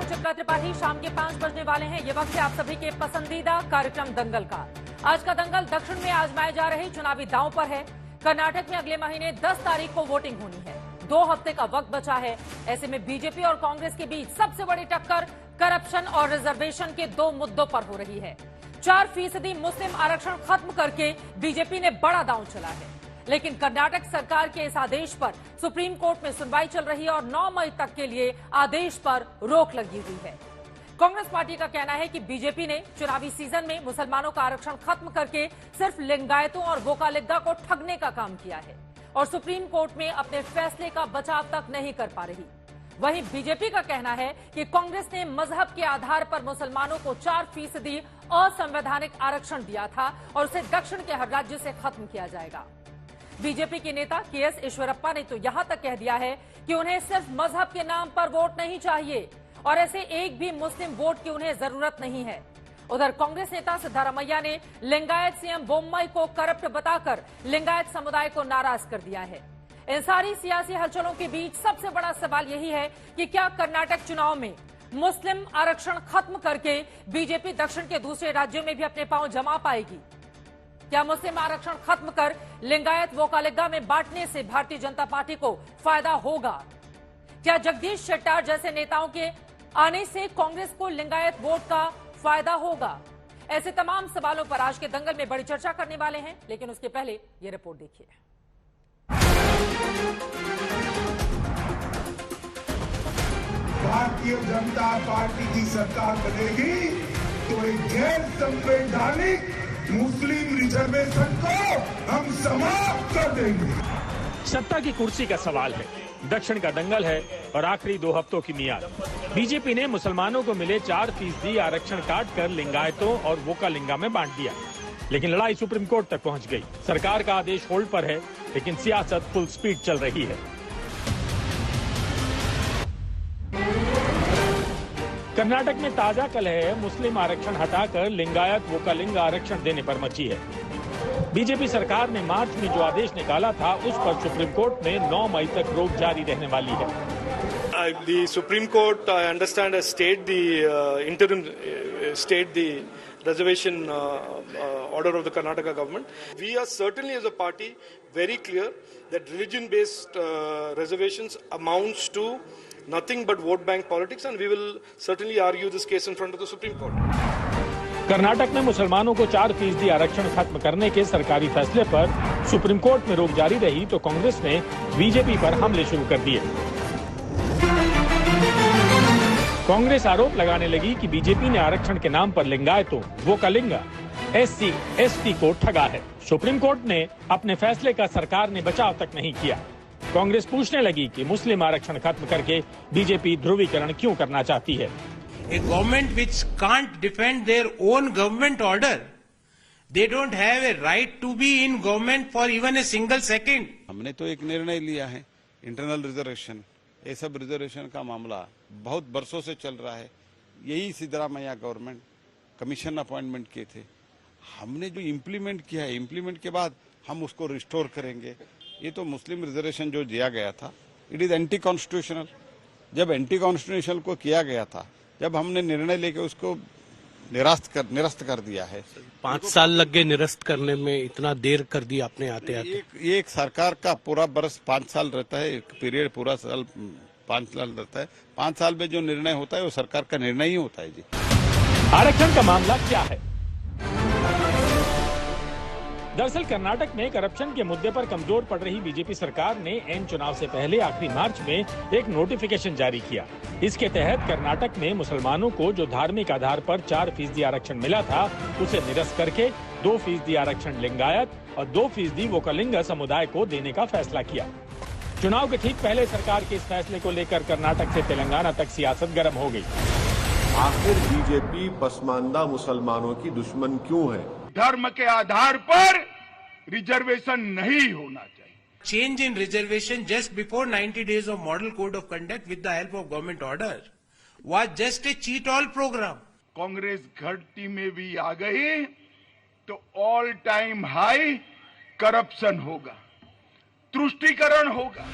चित्रा त्रिपाठी। शाम के 5 बजने वाले हैं। ये वक्त है आप सभी के पसंदीदा कार्यक्रम दंगल का। आज का दंगल दक्षिण में आजमाए जा रहे चुनावी दांव पर है। कर्नाटक में अगले महीने 10 तारीख को वोटिंग होनी है। 2 हफ्ते का वक्त बचा है। ऐसे में बीजेपी और कांग्रेस के बीच सबसे बड़ी टक्कर करप्शन और रिजर्वेशन के 2 मुद्दों पर हो रही है। 4% मुस्लिम आरक्षण खत्म करके बीजेपी ने बड़ा दांव चला है, लेकिन कर्नाटक सरकार के इस आदेश पर सुप्रीम कोर्ट में सुनवाई चल रही है और 9 मई तक के लिए आदेश पर रोक लगी हुई है। कांग्रेस पार्टी का कहना है कि बीजेपी ने चुनावी सीजन में मुसलमानों का आरक्षण खत्म करके सिर्फ लिंगायतों और वोकालिगा को ठगने का काम किया है और सुप्रीम कोर्ट में अपने फैसले का बचाव तक नहीं कर पा रही। वहीं बीजेपी का कहना है कि कांग्रेस ने मजहब के आधार पर मुसलमानों को 4% असंवैधानिक आरक्षण दिया था और उसे दक्षिण के हर राज्य से खत्म किया जाएगा। बीजेपी के नेता केएस ईश्वरप्पा ने तो यहां तक कह दिया है कि उन्हें सिर्फ मजहब के नाम पर वोट नहीं चाहिए और ऐसे एक भी मुस्लिम वोट की उन्हें जरूरत नहीं है। उधर कांग्रेस नेता सिद्धारमैया ने लिंगायत सीएम बोम्मई को करप्ट बताकर लिंगायत समुदाय को नाराज कर दिया है। इन सारी सियासी हलचलों के बीच सबसे बड़ा सवाल यही है कि क्या कर्नाटक चुनाव में मुस्लिम आरक्षण खत्म करके बीजेपी दक्षिण के दूसरे राज्यों में भी अपने पांव जमा पाएगी? क्या मुस्लिम आरक्षण खत्म कर लिंगायत वोकालिगा में बांटने से भारतीय जनता पार्टी को फायदा होगा? क्या जगदीश शेट्टार जैसे नेताओं के आने से कांग्रेस को लिंगायत वोट का फायदा होगा? ऐसे तमाम सवालों पर आज के दंगल में बड़ी चर्चा करने वाले हैं, लेकिन उसके पहले ये रिपोर्ट देखिए। भारतीय जनता पार्टी की सरकार बनेगी तो एक गैर संवैधानिक मुस्लिम रिजर्वेशन को हम समाप्त कर देंगे। सत्ता की कुर्सी का सवाल है, दक्षिण का दंगल है और आखिरी 2 हफ्तों की मियाद। बीजेपी ने मुसलमानों को मिले 4% आरक्षण काट कर लिंगायतों और वोकालिंगा में बांट दिया, लेकिन लड़ाई सुप्रीम कोर्ट तक पहुंच गई। सरकार का आदेश होल्ड पर है, लेकिन सियासत फुल स्पीड चल रही है। कर्नाटक में ताजा कलह मुस्लिम आरक्षण हटाकर लिंगायत वोकालिंगा आरक्षण देने पर मची है। बीजेपी सरकार ने मार्च में जो आदेश निकाला था, उस पर सुप्रीम कोर्ट में 9 मई तक रोक जारी रहने वाली है। The Supreme Court, I understand, has stayed the interim, stayed the reservation order of the Karnataka government. We are certainly, as a party, very clear that religion-based reservations amounts to nothing but vote bank politics, and we will certainly argue this case in front of the Supreme Court. Karnataka में मुसलमानों को 4% आरक्षण खत्म करने के सरकारी फैसले पर सुप्रीम कोर्ट में रोक जारी रही तो कांग्रेस ने बीजेपी पर हमले शुरू कर दिए। कांग्रेस आरोप लगाने लगी कि बीजेपी ने आरक्षण के नाम पर लिंगायतों, वोकालिंगा, SC, ST को ठगा है। सुप्रीम कोर्ट ने अपने फैसले का सरकार ने बचाव तक नहीं किया। कांग्रेस पूछने लगी कि मुस्लिम आरक्षण खत्म करके बीजेपी ध्रुवीकरण क्यों करना चाहती है। A government which can't defend their own government order, they don't have a right to be in government for even a single second. हमने तो एक निर्णय लिया है, इंटरनल रिजर्वेशन, ये सब रिजर्वेशन का मामला बहुत बरसों से चल रहा है। यही सिद्धरामैया गवर्नमेंट कमीशन अपॉइंटमेंट किए थे, हमने जो इम्प्लीमेंट किया है, इम्प्लीमेंट के बाद हम उसको रिस्टोर करेंगे। ये तो मुस्लिम रिजर्वेशन जो दिया गया था, इट इज एंटी कॉन्स्टिट्यूशनल। जब एंटी कॉन्स्टिट्यूशनल को किया गया था, जब हमने निर्णय लेके उसको निरस्त कर दिया है। 5 साल लग गए निरस्त करने में, इतना देर कर दिया आपने आते आते। एक सरकार का पूरा बरस 5 साल रहता है, एक पीरियड पूरा साल 5 साल रहता है। 5 साल में जो निर्णय होता है वो सरकार का निर्णय ही होता है। जी, आरक्षण का मामला क्या है? दरअसल कर्नाटक में करप्शन के मुद्दे पर कमजोर पड़ रही बीजेपी सरकार ने एन चुनाव से पहले आखिरी मार्च में एक नोटिफिकेशन जारी किया। इसके तहत कर्नाटक में मुसलमानों को जो धार्मिक आधार पर 4% आरक्षण मिला था, उसे निरस्त करके 2% आरक्षण लिंगायत और 2% वोकालिंगा समुदाय को देने का फैसला किया। चुनाव के ठीक पहले सरकार के इस फैसले को लेकर कर्नाटक से तेलंगाना तक सियासत गर्म हो गई। आखिर बीजेपी पसमानदा मुसलमानों की दुश्मन क्यों है? धर्म के आधार पर रिजर्वेशन नहीं होना चाहिए। Change in reservation just before 90 days of model code of conduct with the help of government order was just a cheat all program. Congress घटती में भी आ गई तो ऑल टाइम हाई करप्शन होगा, तुष्टीकरण होगा।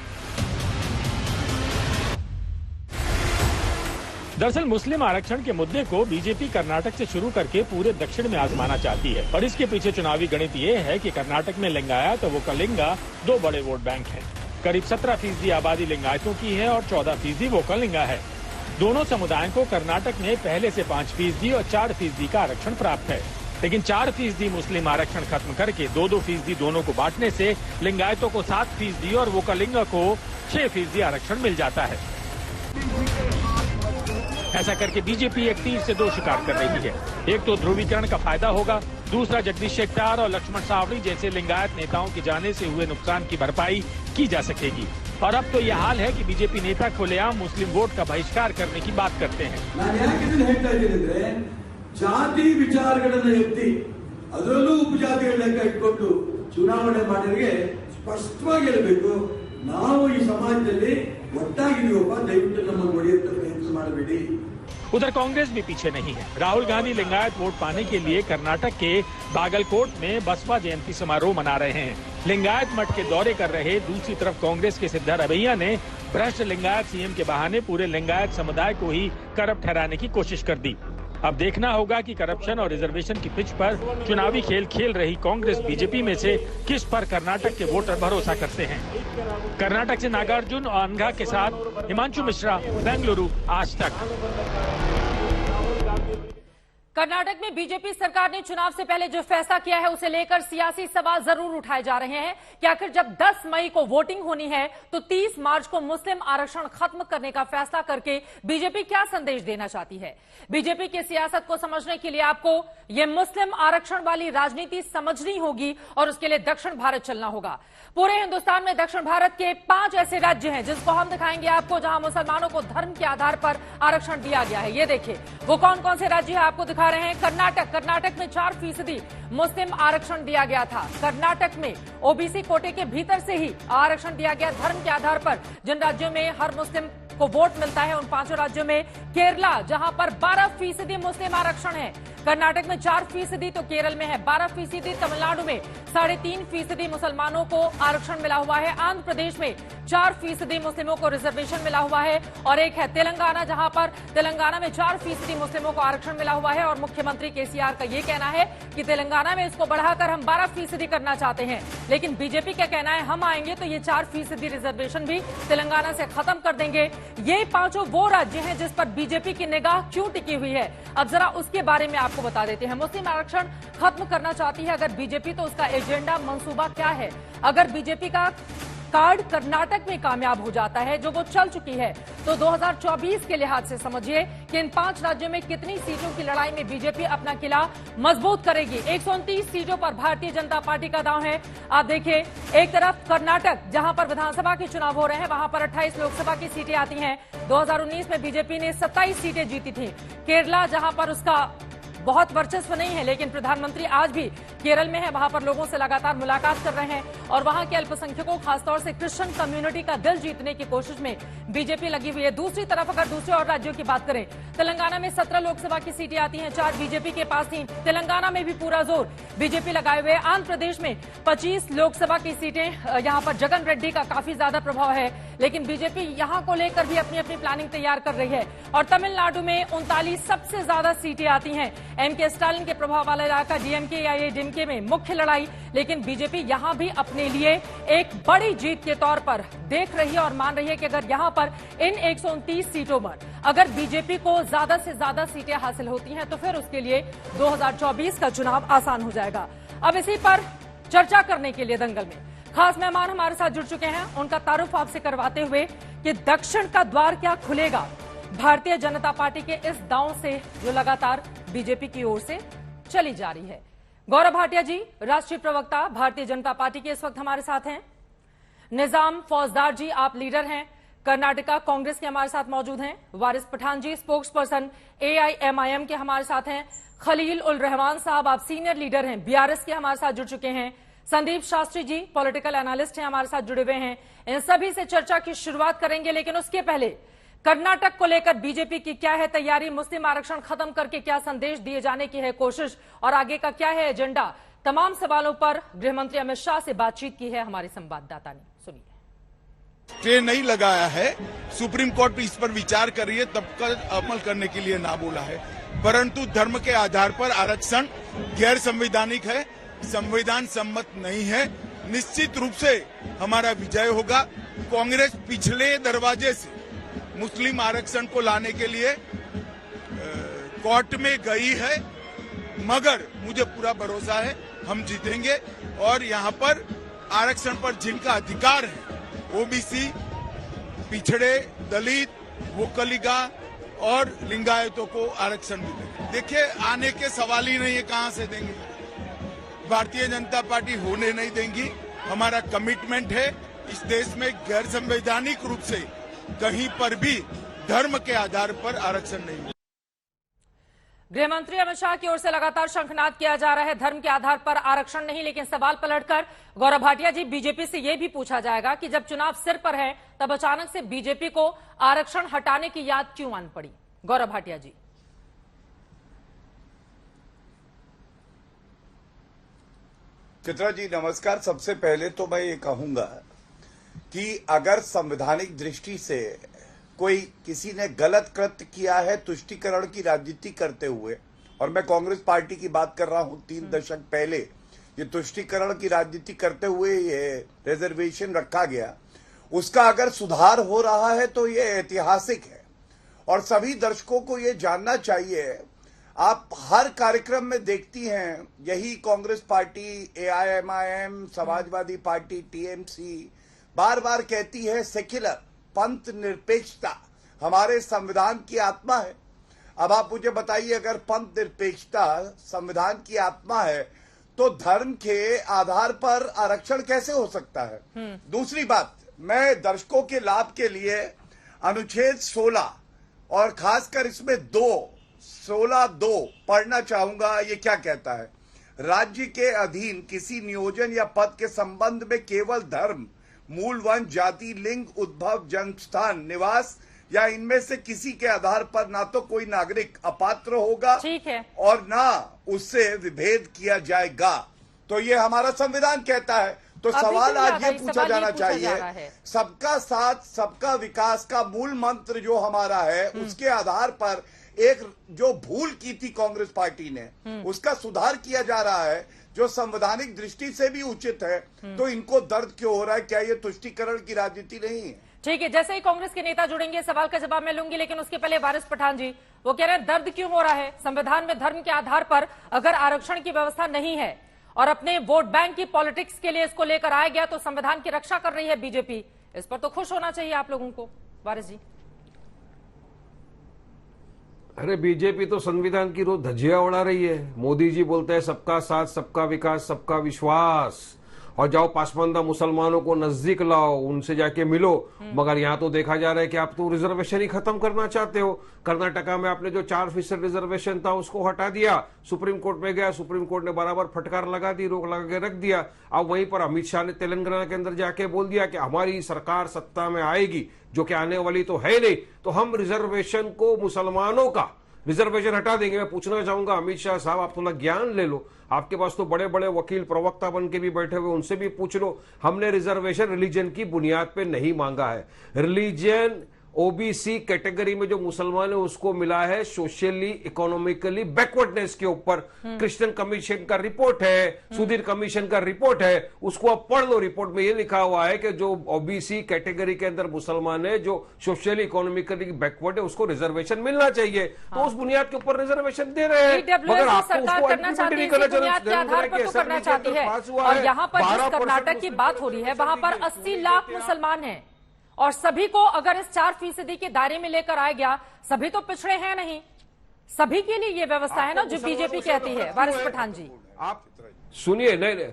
दरअसल मुस्लिम आरक्षण के मुद्दे को बीजेपी कर्नाटक से शुरू करके पूरे दक्षिण में आजमाना चाहती है और इसके पीछे चुनावी गणित ये है कि कर्नाटक में लिंगायत और वोकलिंगा दो बड़े वोट बैंक हैं। करीब 17% आबादी लिंगायतों की है और 14% वोकलिंगा है। दोनों समुदायों को कर्नाटक में पहले से 5% और 4% का आरक्षण प्राप्त है, लेकिन 4% मुस्लिम आरक्षण खत्म करके 2-2% दोनों को बांटने से लिंगायतों को 7% और वोकलिंगा को 6% आरक्षण मिल जाता है। ऐसा करके बीजेपी एक तीर से दो शिकार कर रही है। एक तो ध्रुवीकरण का फायदा होगा, दूसरा जगदीश शेट्टार और लक्ष्मण सावड़ी जैसे लिंगायत नेताओं के जाने से हुए नुकसान की भरपाई की जा सकेगी। और अब तो यह हाल है कि बीजेपी नेता खुलेआम मुस्लिम वोट का बहिष्कार करने की बात करते हैं। ಜಾತಿ ವಿಚಾರಗಳನ್ನು ಎತ್ತಿ ಅದರಲ್ಲೂ ಉಪಜಾತಿಗಳ ಲೆಕ್ಕ ಇಟ್ಕೊಂಡು ಚುನಾವಣೆ ಮಾಡಿದ್ರೆ ಸ್ಪಷ್ಟವಾಗಿ ಹೇಳಬೇಕು, ನಾವು ಈ ಸಮಾಜದಲ್ಲಿ ಒಟ್ಟಾಗಿದೀವಪ್ಪ, ದಯವಿಟ್ಟು ನಮ್ಮನ್ನು ಒಡೆಯುತ್ತ ಪ್ರಯತ್ನ ಮಾಡಬೇಡಿ। उधर कांग्रेस भी पीछे नहीं है। राहुल गांधी लिंगायत वोट पाने के लिए कर्नाटक के बागलकोट में बसपा जयंती समारोह मना रहे हैं। लिंगायत मठ के दौरे कर रहे दूसरी तरफ कांग्रेस के सिद्धारमैया ने भ्रष्ट लिंगायत सीएम के बहाने पूरे लिंगायत समुदाय को ही करप्ट ठहराने की कोशिश कर दी। अब देखना होगा कि करप्शन और रिजर्वेशन की पिच पर चुनावी खेल खेल रही कांग्रेस बीजेपी में से किस पर कर्नाटक के वोटर भरोसा करते हैं। कर्नाटक से नागार्जुन और अनघा के साथ हिमांशु मिश्रा, बेंगलुरु, आज तक। कर्नाटक में बीजेपी सरकार ने चुनाव से पहले जो फैसला किया है उसे लेकर सियासी सवाल जरूर उठाए जा रहे हैं कि आखिर जब 10 मई को वोटिंग होनी है तो 30 मार्च को मुस्लिम आरक्षण खत्म करने का फैसला करके बीजेपी क्या संदेश देना चाहती है। बीजेपी की सियासत को समझने के लिए आपको ये मुस्लिम आरक्षण वाली राजनीति समझनी होगी और उसके लिए दक्षिण भारत चलना होगा। पूरे हिंदुस्तान में दक्षिण भारत के 5 ऐसे राज्य हैं जिसको हम दिखाएंगे आपको, जहां मुसलमानों को धर्म के आधार पर आरक्षण दिया गया है। ये देखिए वो कौन कौन से राज्य है आपको दिखा रहे हैं। कर्नाटक में 4% मुस्लिम आरक्षण दिया गया था। कर्नाटक में ओबीसी कोटे के भीतर से ही आरक्षण दिया गया धर्म के आधार पर। जिन राज्यों में हर मुस्लिम को वोट मिलता है उन 5 राज्यों में केरला, जहां पर 12% मुस्लिम आरक्षण है। कर्नाटक में 4% तो केरल में है 12%। तमिलनाडु में 3.5% मुसलमानों को आरक्षण मिला हुआ है। आंध्र प्रदेश में 4% मुस्लिमों को रिजर्वेशन मिला हुआ है। और एक है तेलंगाना, जहां पर तेलंगाना में 4% मुस्लिमों को आरक्षण मिला हुआ है। और मुख्यमंत्री केसीआर का यह कहना है कि तेलंगाना में इसको बढ़ाकर हम 12% करना चाहते हैं, लेकिन बीजेपी का कहना है हम आएंगे तो ये 4% रिजर्वेशन भी तेलंगाना से खत्म कर देंगे। ये 5 वो राज्य हैं जिस पर बीजेपी की निगाह क्यों टिकी हुई है, अब जरा उसके बारे में आपको बता देते हैं। मुस्लिम आरक्षण खत्म करना चाहती है अगर बीजेपी, तो उसका एजेंडा मंसूबा क्या है। अगर बीजेपी का कार्ड कर्नाटक में कामयाब हो जाता है, जो वो चल चुकी है, तो 2024 के लिहाज से समझिए कि इन 5 राज्यों में कितनी सीटों की लड़ाई में बीजेपी अपना किला मजबूत करेगी। 129 सीटों पर भारतीय जनता पार्टी का दांव है। आप देखिए, एक तरफ कर्नाटक जहां पर विधानसभा के चुनाव हो रहे हैं, वहां पर 28 लोकसभा की सीटें आती हैं। 2019 में बीजेपी ने 27 सीटें जीती थी। केरला, जहां पर उसका बहुत वर्चस्व नहीं है, लेकिन प्रधानमंत्री आज भी केरल में है, वहां पर लोगों से लगातार मुलाकात कर रहे हैं और वहां के अल्पसंख्यकों, खासतौर से क्रिश्चियन कम्युनिटी का दिल जीतने की कोशिश में बीजेपी लगी हुई है। दूसरी तरफ अगर दूसरे और राज्यों की बात करें, तेलंगाना में 17 लोकसभा की सीटें आती हैं, 4 बीजेपी के पास थी। तेलंगाना में भी पूरा जोर बीजेपी लगाए हुए। आंध्र प्रदेश में 25 लोकसभा की सीटें, यहां पर जगन रेड्डी का काफी ज्यादा प्रभाव है, लेकिन बीजेपी यहां को लेकर भी अपनी अपनी प्लानिंग तैयार कर रही है। और तमिलनाडु में 39 सबसे ज्यादा सीटें आती हैं। एमके स्टालिन के प्रभाव वाला इलाका डीएमके या एडीएमके में मुख्य लड़ाई, लेकिन बीजेपी यहां भी अपने लिए एक बड़ी जीत के तौर पर देख रही है और मान रही है कि अगर यहां पर इन 129 सीटों पर अगर बीजेपी को ज्यादा से ज्यादा सीटें हासिल होती हैं तो फिर उसके लिए 2024 का चुनाव आसान हो जाएगा। अब इसी पर चर्चा करने के लिए दंगल में खास मेहमान हमारे साथ जुड़ चुके हैं। उनका तारुफ आपसे करवाते हुए कि दक्षिण का द्वार क्या खुलेगा भारतीय जनता पार्टी के इस दांव से जो लगातार बीजेपी की ओर से चली जा रही है। गौरव भाटिया जी, राष्ट्रीय प्रवक्ता भारतीय जनता पार्टी के इस वक्त हमारे साथ हैं। निजाम फौजदार जी, आप लीडर हैं, कर्नाटका कांग्रेस के हमारे साथ मौजूद हैं। वारिस पठान जी, स्पोक्स पर्सन AIMIM के हमारे साथ हैं। खलील उल रहमान साहब, आप सीनियर लीडर हैं, BRS के हमारे साथ जुड़ चुके हैं। संदीप शास्त्री जी, पॉलिटिकल एनालिस्ट हैं, हमारे साथ जुड़े हुए हैं। इन सभी से चर्चा की शुरुआत करेंगे, लेकिन उसके पहले कर्नाटक को लेकर बीजेपी की क्या है तैयारी, मुस्लिम आरक्षण खत्म करके क्या संदेश दिए जाने की है कोशिश और आगे का क्या है एजेंडा, तमाम सवालों पर गृह मंत्री अमित शाह से बातचीत की है हमारे संवाददाता ने। सुनिए। स्टे नहीं लगाया है, सुप्रीम कोर्ट इस पर विचार कर रही है, तब का अमल करने के लिए ना बोला है। परंतु धर्म के आधार पर आरक्षण गैर संवैधानिक है, संविधान सम्मत नहीं है। निश्चित रूप से हमारा विजय होगा। कांग्रेस पिछले दरवाजे से मुस्लिम आरक्षण को लाने के लिए कोर्ट में गई है, मगर मुझे पूरा भरोसा है हम जीतेंगे। और यहाँ पर आरक्षण पर जिनका अधिकार है, ओबीसी, पिछड़े, दलित, वोकलिगा और लिंगायतों को आरक्षण मिलेगा। देखिए, आने के सवाल ही नहीं है, कहां से देंगे। भारतीय जनता पार्टी होने नहीं देंगी। हमारा कमिटमेंट है इस देश में गैर संवैधानिक रूप से कहीं पर भी धर्म के आधार पर आरक्षण नहीं। गृह मंत्री अमित शाह की ओर से लगातार शंखनाद किया जा रहा है, धर्म के आधार पर आरक्षण नहीं। लेकिन सवाल पलटकर गौरव भाटिया जी, बीजेपी से यह भी पूछा जाएगा कि जब चुनाव सिर पर है तब अचानक से बीजेपी को आरक्षण हटाने की याद क्यों आन पड़ी? गौरव भाटिया जी। चित्रा जी नमस्कार। सबसे पहले तो मैं ये कहूंगा कि अगर संवैधानिक दृष्टि से कोई किसी ने गलत कृत्य किया है तुष्टीकरण की राजनीति करते हुए, और मैं कांग्रेस पार्टी की बात कर रहा हूं, 3 दशक पहले ये तुष्टीकरण की राजनीति करते हुए ये रिजर्वेशन रखा गया, उसका अगर सुधार हो रहा है तो ये ऐतिहासिक है और सभी दर्शकों को ये जानना चाहिए। आप हर कार्यक्रम में देखती हैं यही Congress party, AIMIM, Samajwadi party, TMC बार बार कहती है सेक्युलर, पंथ निरपेक्षता हमारे संविधान की आत्मा है। अब आप मुझे बताइए, अगर पंथ निरपेक्षता संविधान की आत्मा है तो धर्म के आधार पर आरक्षण कैसे हो सकता है? दूसरी बात, मैं दर्शकों के लाभ के लिए अनुच्छेद 16 और खासकर इसमें 16(2) पढ़ना चाहूंगा। ये क्या कहता है? राज्य के अधीन किसी नियोजन या पद के संबंध में केवल धर्म, मूल वंश, जाति, लिंग, उद्भव, जन्मस्थान, निवास या इनमें से किसी के आधार पर ना तो कोई नागरिक अपात्र होगा, ठीक है, और ना उससे विभेद किया जाएगा। तो ये हमारा संविधान कहता है। तो सवाल आज ये पूछा जाना चाहिए, सबका साथ सबका विकास का मूल मंत्र जो हमारा है, उसके आधार पर एक जो भूल की थी कांग्रेस पार्टी ने, उसका सुधार किया जा रहा है जो संवैधानिक दृष्टि से भी उचित है। तो इनको दर्द क्यों हो रहा है? क्या ये तुष्टीकरण की राजनीति नहीं है? ठीक है, जैसे ही कांग्रेस के नेता जुड़ेंगे सवाल का जवाब मैं लूंगी, लेकिन उसके पहले वारिस पठान जी, वो कह रहे हैं दर्द क्यों हो रहा है? संविधान में धर्म के आधार पर अगर आरक्षण की व्यवस्था नहीं है और अपने वोट बैंक की पॉलिटिक्स के लिए इसको लेकर आया गया तो संविधान की रक्षा कर रही है बीजेपी, इस पर तो खुश होना चाहिए आप लोगों को। वारिस जी। अरे बीजेपी तो संविधान की रोज धज्जियां उड़ा रही है। मोदी जी बोलते हैं सबका साथ सबका विकास सबका विश्वास, और जाओ पासमानदा मुसलमानों को नजदीक लाओ, उनसे जाके मिलो। मगर यहाँ तो देखा जा रहा है कि आप तो रिजर्वेशन ही खत्म करना चाहते हो। कर्नाटका में आपने जो 4% रिजर्वेशन था उसको हटा दिया, सुप्रीम कोर्ट में गया, सुप्रीम कोर्ट ने बराबर फटकार लगा दी, रोक लगा के रख दिया। अब वहीं पर अमित शाह ने तेलंगाना के अंदर जाके बोल दिया कि हमारी सरकार सत्ता में आएगी, जो कि आने वाली तो है नहीं, तो हम रिजर्वेशन को, मुसलमानों का रिजर्वेशन हटा देंगे। मैं पूछना चाहूंगा अमित शाह साहब, आप थोड़ा ज्ञान ले लो, आपके पास तो बड़े बड़े वकील प्रवक्ता बन के भी बैठे हुए, उनसे भी पूछ लो। हमने रिजर्वेशन रिलीजन की बुनियाद पे नहीं मांगा है। रिलीजन ओबीसी कैटेगरी में जो मुसलमान है उसको मिला है सोशली इकोनॉमिकली बैकवर्डनेस के ऊपर। क्रिश्चियन कमीशन का रिपोर्ट है, सुधीर कमीशन का रिपोर्ट है, उसको आप पढ़ लो। रिपोर्ट में ये लिखा हुआ है कि जो ओबीसी कैटेगरी के अंदर मुसलमान है, जो सोशली इकोनॉमिकली बैकवर्ड है, उसको रिजर्वेशन मिलना चाहिए। तो उस बुनियाद के ऊपर रिजर्वेशन दे रहे हैं, मगर आपको उसको इम्प्लीमेंट नहीं करना चाहती है। और यहाँ पर जिस कर्नाटक की बात हो रही है वहां पर 80 लाख मुसलमान हैं और सभी को अगर इस 4% के दायरे में लेकर आया गया, सभी तो पिछड़े हैं नहीं, सभी के लिए ये व्यवस्था है ना जो बीजेपी कहती है। वारिस पठान जी, आप सुनिए। नहीं,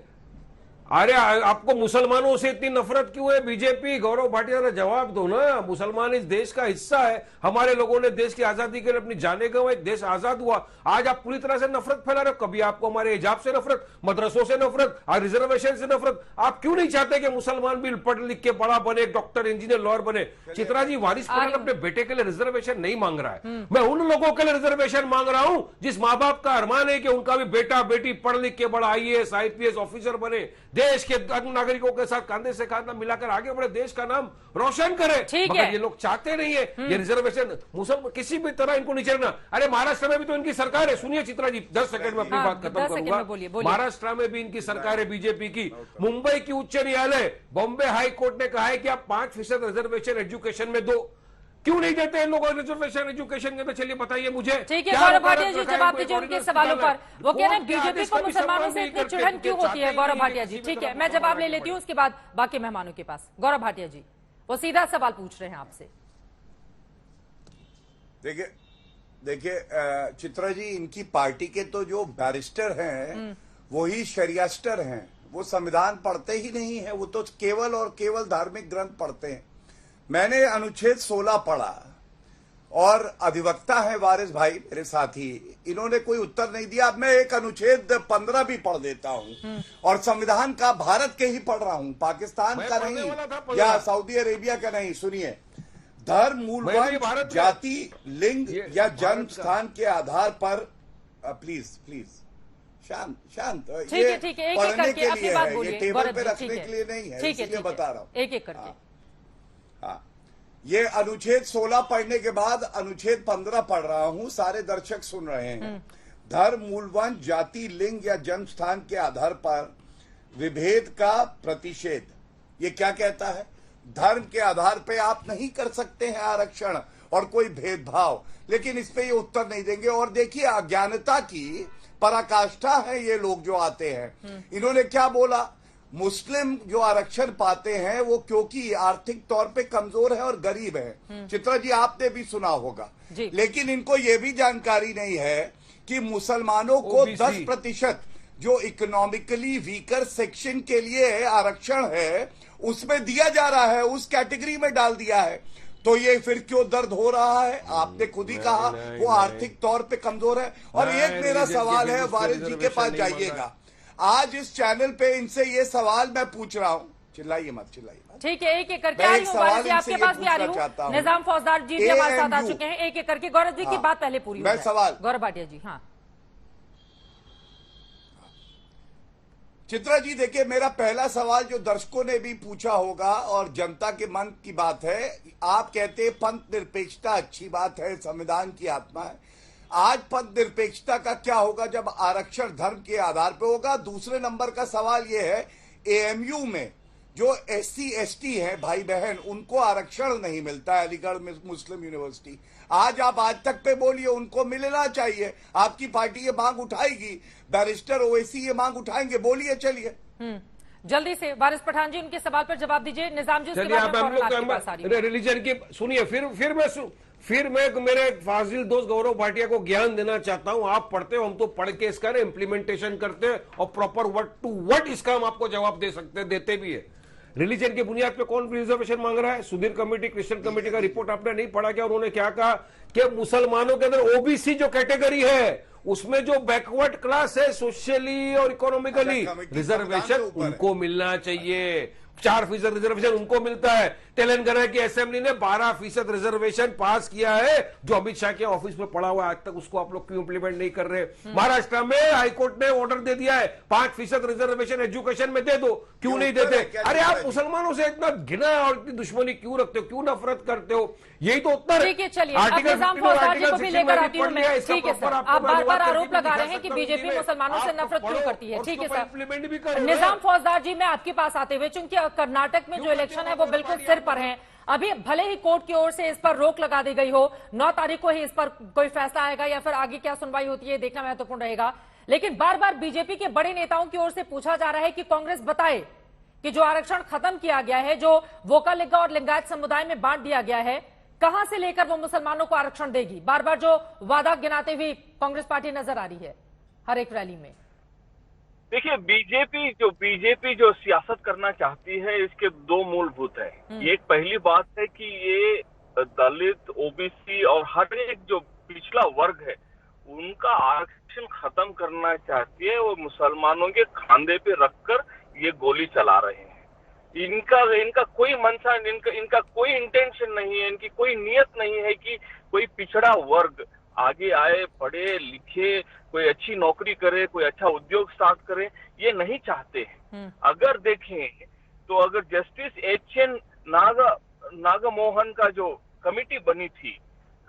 अरे आपको मुसलमानों से इतनी नफरत क्यों है? बीजेपी, गौरव भाटिया ने जवाब दो ना। मुसलमान इस देश का हिस्सा है, हमारे लोगों ने देश की आजादी के लिए अपनी जाने गंवाई, देश आजाद हुआ। आज आप पूरी तरह से नफरत फैला रहे हो। कभी आपको हमारे हिजाब से नफरत, मदरसों से नफरत, रिजर्वेशन से नफरत। आप क्यों नहीं चाहते कि मुसलमान भी पढ़ लिख के बड़ा बने, डॉक्टर, इंजीनियर, लॉयर बने? चित्रा जी, वारिस पठान अपने बेटे के लिए रिजर्वेशन नहीं मांग रहा है। मैं उन लोगों के लिए रिजर्वेशन मांग रहा हूं जिस माँ बाप का अरमान है कि उनका भी बेटा बेटी पढ़ लिख के बड़ा IAS IPS ऑफिसर बने, देश के नागरिकों के साथ कंधे से कंधा मिलाकर आगे बढ़े, देश का नाम रोशन करे। मगर ये लोग चाहते नहीं है ये रिजर्वेशन मुसलमान किसी भी तरह इनको नीचे रखना। अरे महाराष्ट्र में भी तो इनकी सरकार है, सुनिए चित्रा जी 10 सेकंड में अपनी बात खत्म करूंगा। महाराष्ट्र में भी इनकी सरकार है बीजेपी की। मुंबई की उच्च न्यायालय, बॉम्बे हाई कोर्ट ने कहा है कि आप 5% रिजर्वेशन एजुकेशन में दो। क्यों नहीं देते इन लोगों रिजर्वेशन एजुकेशन के? चलिए बताइए मुझे। ठीक है गौरव भाटिया जी, जवाब दीजिए उनके सवालों पर। वो कह रहे हैं बीजेपी को मुसलमानों से इतनी चिढ़न क्यों होती है? गौरव भाटिया जी, ठीक है, मैं जवाब ले लेती हूँ, उसके बाद बाकी मेहमानों के पास। गौरव भाटिया जी, वो सीधा सवाल पूछ रहे हैं आपसे। देखिए चित्रा जी, इनकी पार्टी के तो जो बैरिस्टर हैं वही शरियास्टर हैं। वो संविधान पढ़ते ही नहीं है, वो तो केवल और केवल धार्मिक ग्रंथ पढ़ते हैं। मैंने अनुच्छेद 16 पढ़ा और अधिवक्ता है वारिस भाई मेरे साथी, इन्होंने कोई उत्तर नहीं दिया। अब मैं एक अनुच्छेद 15 भी पढ़ देता हूं और संविधान का भारत के ही पढ़ रहा हूं, पाकिस्तान का नहीं या सऊदी अरेबिया का नहीं। सुनिए, धर्म, मूलवान, जाति, लिंग या जन्म स्थान के आधार पर प्लीज शांत ठीक है, ठीक है, पढ़ने के लिए है, बोलिए, ये टेबल पे रखने के लिए नहीं है, इसलिए बता रहा हूँ। एक एक करके। हाँ, ये अनुच्छेद 16 पढ़ने के बाद अनुच्छेद 15 पढ़ रहा हूं, सारे दर्शक सुन रहे हैं। धर्म, मूलवान, जाति, लिंग या जन्म स्थान के आधार पर विभेद का प्रतिषेध। ये क्या कहता है? धर्म के आधार पे आप नहीं कर सकते हैं आरक्षण और कोई भेदभाव, लेकिन इस पे ये उत्तर नहीं देंगे। और देखिए, अज्ञानता की पराकाष्ठा है ये लोग जो आते हैं। इन्होंने क्या बोला? मुस्लिम जो आरक्षण पाते हैं वो क्योंकि आर्थिक तौर पे कमजोर है और गरीब है। चित्रा जी, आपने भी सुना होगा, लेकिन इनको ये भी जानकारी नहीं है कि मुसलमानों को 10% जो इकोनॉमिकली वीकर सेक्शन के लिए आरक्षण है उसमें दिया जा रहा है, उस कैटेगरी में डाल दिया है। तो ये फिर क्यों दर्द हो रहा है? आपने खुद ही कहा वो आर्थिक तौर पे कमजोर है। और एक मेरा सवाल है, वारिस जी के पास जाइएगा, आज इस चैनल पे इनसे ये सवाल मैं पूछ रहा हूँ, चिल्लाइए मत। ठीक है, एक एक करके आ रही हूँ, वारिस जी आपके पास भी आ रही हूँ। निजाम फौजदार जी भी हमारे साथ आ चुके हैं, एक एक करके। गौरव जी की बात पहले पूरी हो जाए। गौरव भाटिया जी। हाँ चित्रा जी, देखिए, मेरा पहला सवाल जो दर्शकों ने भी पूछा होगा और जनता के मन की बात है। आप कहते हैं पंथ निरपेक्षता अच्छी बात है, संविधान की आत्मा है। आज पंथ निरपेक्षता का क्या होगा जब आरक्षण धर्म के आधार पर होगा? दूसरे नंबर का सवाल यह है, एएमयू में जो SC ST हैं भाई बहन, उनको आरक्षण नहीं मिलता है, अलीगढ़ में मुस्लिम यूनिवर्सिटी। आज आप आज तक पे बोलिए, उनको मिलना चाहिए। आपकी पार्टी ये मांग उठाएगी, बैरिस्टर ओवैसी ये मांग उठाएंगे, बोलिए। चलिए जल्दी से वारिस पठान जी उनके सवाल पर जवाब दीजिए। निजाम जी, रिलीजन की सुनिए, फिर मैं मेरे फाजिल दोस्त गौरव भाटिया को ज्ञान देना चाहता हूं। आप पढ़ते हो, हम तो पढ़ के इसका इम्प्लीमेंटेशन करते हैं और प्रॉपर वर्ड टू वर्ड इसका हम आपको जवाब दे सकते हैं, देते भी है। रिलीजन की बुनियाद पे कौन रिजर्वेशन मांग रहा है? सुधीर कमेटी, क्रिश्चियन कमेटी का रिपोर्ट आपने नहीं पढ़ा क्या? उन्होंने क्या कहा कि मुसलमानों के अंदर ओबीसी जो कैटेगरी है उसमें जो बैकवर्ड क्लास है सोशली और इकोनॉमिकली, रिजर्वेशन उनको मिलना चाहिए। 4% रिजर्वेशन उनको मिलता है। तेलंगाना की असेंबली ने 12% रिजर्वेशन पास किया है, जो अमित शाह के ऑफिस में पड़ा हुआ है, आज तक उसको आप लोग क्यों इंप्लीमेंट नहीं कर रहे? महाराष्ट्र में हाईकोर्ट ने ऑर्डर दे दिया है 5% रिजर्वेशन एजुकेशन में दे दो, क्यों नहीं देते? अरे आप मुसलमानों से इतना घृणा और इतनी दुश्मनी क्यों रखते हो, क्यों नफरत करते हो? यही तो उत्तर है। चलिए, निजाम फौजदार जी को भी लेकर आती हूँ मैं। ठीक है सर, आप बार बार आरोप लगा रहे हैं कि बीजेपी मुसलमानों से नफरत क्यों करती है। ठीक है सर, निजाम फौजदार जी मैं आपके पास आते हुए, चूंकि कर्नाटक में जो इलेक्शन है वो बिल्कुल सिर पर है, अभी भले ही कोर्ट की ओर से इस पर रोक लगा दी गई हो, 9 तारीख को ही इस पर कोई फैसला आएगा या फिर आगे क्या सुनवाई होती है देखना महत्वपूर्ण रहेगा। लेकिन बार बार बीजेपी के बड़े नेताओं की ओर से पूछा जा रहा है कि कांग्रेस बताए कि जो आरक्षण खत्म किया गया है, जो वोका लिंगा और लिंगायत समुदाय में बांट दिया गया है, कहां से लेकर वो मुसलमानों को आरक्षण देगी? बार बार जो वादा गिनाते हुए कांग्रेस पार्टी नजर आ रही है हर एक रैली में। देखिए, बीजेपी जो सियासत करना चाहती है, इसके 2 मूलभूत है। एक पहली बात है कि ये दलित, ओबीसी और हर एक जो पिछला वर्ग है उनका आरक्षण खत्म करना चाहती है। वो मुसलमानों के खांधे पे रखकर ये गोली चला रहे हैं। इनका कोई मंशा, इनका कोई इंटेंशन नहीं है, इनकी कोई नियत नहीं है कि कोई पिछड़ा वर्ग आगे आए, पढ़े लिखे, कोई अच्छी नौकरी करे, कोई अच्छा उद्योग स्टार्ट करे, ये नहीं चाहते हैं। अगर देखें तो अगर जस्टिस एच.एन. नागमोहन का जो कमिटी बनी थी,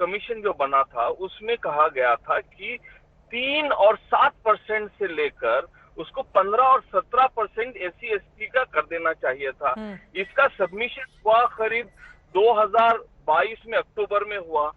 कमीशन जो बना था, उसमें कहा गया था कि 3 और 7% से लेकर उसको 15 और 17% SC/ST का कर देना चाहिए था। इसका सबमिशन हुआ करीब 2022 में अक्टूबर में हुआ,